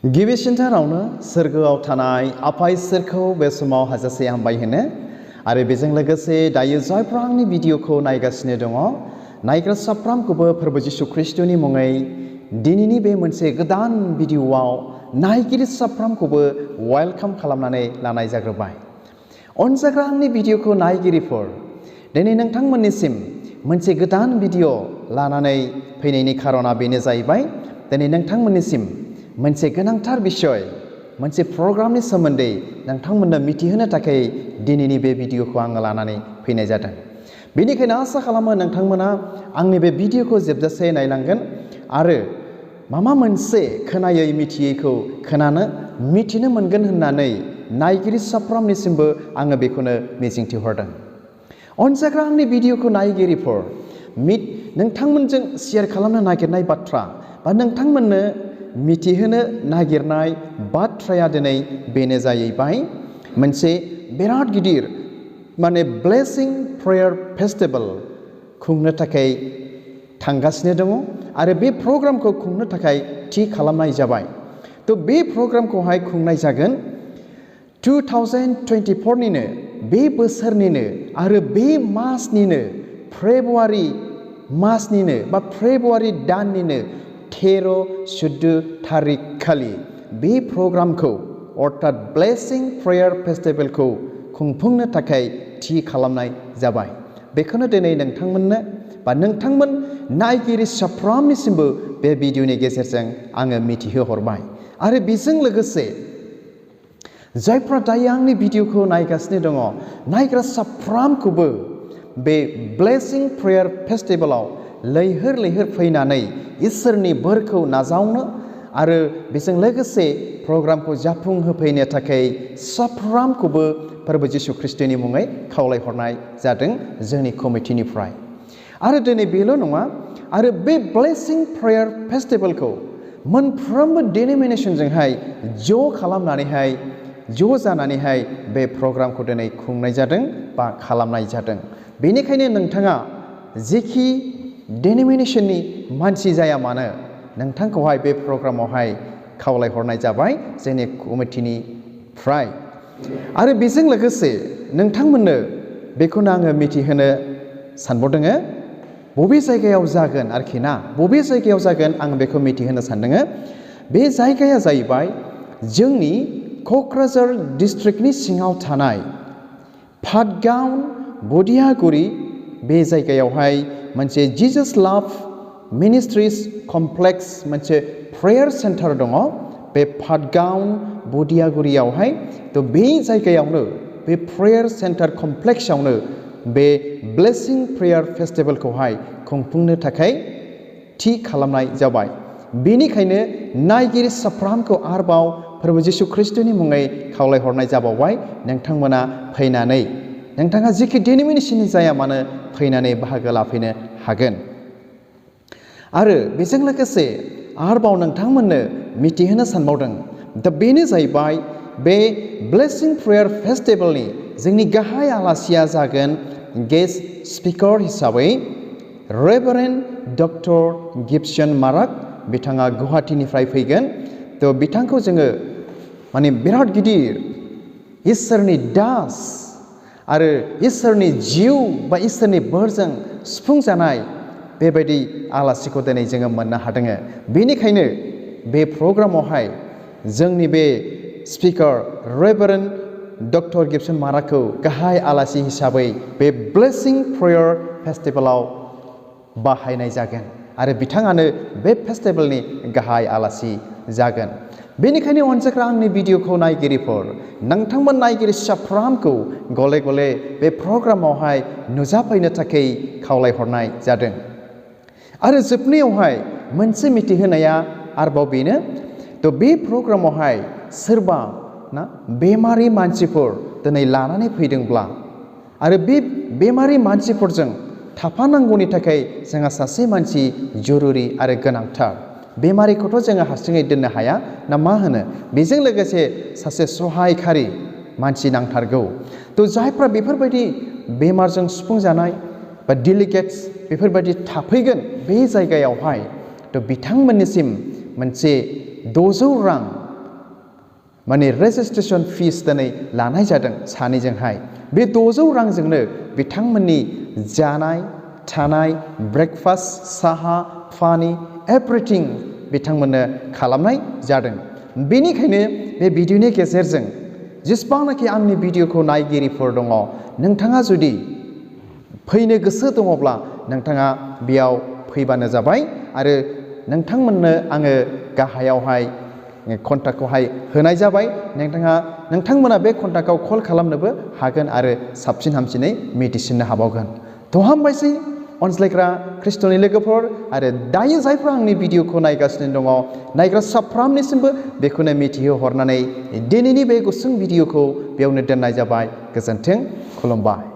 गिबिसिनथारावनो सोरगोआव थानाय आफा इसोरखौ बे समाव हाजासे हामबाय होनो आरो बेजों लोगोसे दायो जायफ्रा आंनि भिडिअखौ नायगासिनो दङ नायग्रा साफ्रोमखौबो फोरबो जिशु ख्रिस्टनि मुङै दिनैनि बे मोनसे गोदान भिडिअआव नायगिरि साफ्रोमखौबो वेलकाम खालामनानै लानाय जाग्रोबाय। अनजाग्रा आंनि भिडिअखौ नायगिरिफोर, दिनै नोंथांमोननिसिम मोनसे गोदान भिडिअ लानानै फैनायनि खारना बेनो जाहैबाय दिनै नोंथांमोननिसिम मोनसे गोनांथार बिषय मोनसे प्रग्रामनि सोमोन्दै नोंथांमोननो मिथिहोनो थाखाय दिनैनि बे भिडिअखौ आङो लानानै फैनाय जादों। बेनिखायनो आसा खालामो नोंथांमोना आंनि बे भिडिअखौ जोबजासे नायलांगोन आरो माबा मोनसे खोनायै मिथियैखौ खोनानो मिथिनो मोनगोन होननानै नायगिरि साफ्रोमनिसिमबो आङो बेखौनो मिजिंथिहरदों। अनजाग्रा आंनि भिडिअखौ नायगिरिफोर, नोंथांमोनजों शेयार खालामनो नागिरनाय बाथ्रा बा नोंथांमोननो मिथिहोनो नागिरनाय बाथ्राया दिनै बेनो जाहैबाय मोनसे बिराद गिदिर ब्लेसिं प्रेयार फेस्टिवल खुंनो थाखाय थांगासिनो दङ आरो बे प्रग्रामखौ खुंनो थाखाय थि खालामनाय जाबाय। थ' बे प्रग्रामखौहाय खुंनाय जागोन 2024निनो बे बोसोरनिनो आरो बे मासनिनो फेब्रुवारि मासनिनो बा फेब्रुवारि दाननिनो 13-14 थारिख खालि बे प्रग्रामखौ अर्थात ब्लेसिं प्रेयार फेस्टिवलखौ खुंफुंनो थाखाय थि खालामनाय जाबाय। बेखौनो दिनै नोंथांमोननो बा नोंथांमोन नायगिरि साफ्रोमनिसिमबो बे भिडिअनि गेजेरजों आङो मिथिहोहरबाय। आरो बेजों लोगोसे जायफ्रा दायो आंनि भिडिअखौ नायगासिनो दङ नायग्रा साफ्रोमखौबो बे ब्लेसिं प्रेयार फेस्टिवलाव लैहोर लैहोर फैनानै इसोरनि बोरखौ नाजावनो आरो बेजों लोगोसे प्रग्रामखौ जाफुंहोफैनो थाखाय साफ्रोमखौबो फोरबो जिशु ख्रिस्टनि मुङै खावलायहरनाय जादों जोंनि कमिटिनिफ्राय। आरो दिनै बेल' नङा, आरो बे ब्लेसिं प्रेयार फेस्टिवलखौ मोनफ्रोमबो डिनोमिनेसनजोंहाय ज' जानानैहाय बे प्रग्रामखौ दिनै खुंनाय जादों बा खालामनाय जादों। बेनिखायनो नोंथाङा जेखि डिनोमिनेसननि मानसि जाया मानो नोंथांखौहाय बे प्रग्रामावहाय खावलायहरनाय जाबाय जोंनि कमिटिनिफ्राय। आरो बेजों लोगोसे नोंथांमोननो बेखौनो आङो मिथिहोनो सानबावदों बबे जायगायाव जागोन आरोखि ना, बबे जायगायाव जागोन आं बेखौ मिथिहोनो सानदों। बे जायगाया जाहैबाय जोंनि क'क्राझार डिस्ट्रिक्टनि सिङाव थानाय पाटगावन बदियागुरि बे जायगायावहाय मोनसे जिजास लाभ मिनिस्ट्रिस कमप्लेक्स मोनसे प्रेयार सेन्टार दङ बे पाटगावन बदियागुरियावहाय। थ' बे जायगायावनो बे प्रेयार सेन्टार कमप्लेक्सआवनो बे ब्लेसिं प्रेयार फेस्टिवलखौहाय खुंफुंनो थाखाय थि खालामनाय जाबाय। बेनिखायनो नायगिरि साफ्रोमखौ आरोबाव फोरबो जिशु ख्रिस्टनि मुङै खावलायहरनाय जाबावबाय, नोंथांमोना फैनानै नोंथाङा जिखि डिनोमिनेसननि जाया मानो फैनानै बाहागो लाफैनो हागोन। आरो बेजों लोगोसे आरोबाव नोंथांमोननो मिथिहोनो सानबावदों, दा बेनो जाहैबाय बे ब्लेसिं प्रेयार फेस्टिवलनि जोंनि गाहाय आलासिया जागोन गेस्ट स्पिकार हिसाबै रेभारेन्ड डक्टर गिब्सन माराक, बिथाङा गुवाहाटीनिफ्राय फैगोन। थ' बिथांखौ जोङो बिराद गिदिर इसोरनि दास आरो इसोरनि जिउ बा इसोरनि बोरजों सुफुंजानाय बेबायदि आलासिखौ दिनै जोङो मोननो हादों। बेनिखायनो बे प्रग्रामावहाय जोंनि बे स्पिकार रेभारेन्ड डक्टर गिब्सन माराकखौ गाहाय आलासि हिसाबै बे ब्लेसिं प्रेयार फेस्टिवलाव बाहायनाय जागोन आरो बिथाङानो बे फेस्टिवलनि गाहाय आलासि जागोन। बेनिखायनो अनजाग्रा आंनि भिडिअखौ नायगिरिफोर, नोंथांमोन नायगिरि साफ्रोमखौ गले गले बे प्रग्रामावहाय नुजाफैनो थाखाय खावलायहरनाय जादों। आरो जोबनायावहाय मोनसे मिथिहोनाया आरोबाव बेनो, थ' बे प्रग्रामावहाय सोरबा बेमारि मानसिफोर दिनै लानानै फैदोंब्ला आरो बे बेमारि मानसिफोरजों थाफानांगौनि थाखाय जोंहा सासे मानसि जरुरि आरो गोनांथार। बेमारिखौथ' जोङो हारसिङै दोननो हाया ना मा होनो, बेजों लोगोसे सासे सहायखारि मानसि नांथारगौ। थ' जायफ्रा बेफोरबायदि बेमारजों सुफुंजानाय बा डेलिगेट्स बेफोरबायदि थाफैगोन बे जायगायावहाय, थ' बिथांमोननिसिम मोनसे 600 रां माने रेजिस्ट्रेशन फिस दिनै लानाय जादों सानैजोंहाय। बे 600 रांजोंनो बिथांमोननि जानाय थानाय ब्रेकफास्ट साहा पानि एभ्रिथिं बिथांमोननो खालामनाय जादों। बेनिखायनो बे भिडिअनि गेजेरजों जेसेबांनाखि आंनि भिडिअखौ नायगिरिफोर दङ, नोंथाङा जुदि फैनो गोसो दङब्ला नोंथाङा बेयाव फैबानो जाबाय आरो नोंथांमोननो आङो गाहायावहाय कन्टाक्टखौहाय होनाय जाबाय। नोंथांमोना बे कन्टाक्टआव कल खालामनोबो हागोन आरो साबसिन हामसिनै मिथिसिननो हाबावगोन। हामबायसै अनज्लायग्रा खृष्टनि लोगोफोर आरो दायो जायफ्रा आंनि भिडिअखौ नायगासिनो दङ, नायग्रा साफ्रोमनिसिमबो बेखौनो मिथिहोहरनानै दिनैनि बे गुसुं भिडिअखौ बेयावनो दोननाय जाबाय। गोजोन्थों, खुलुमबाय।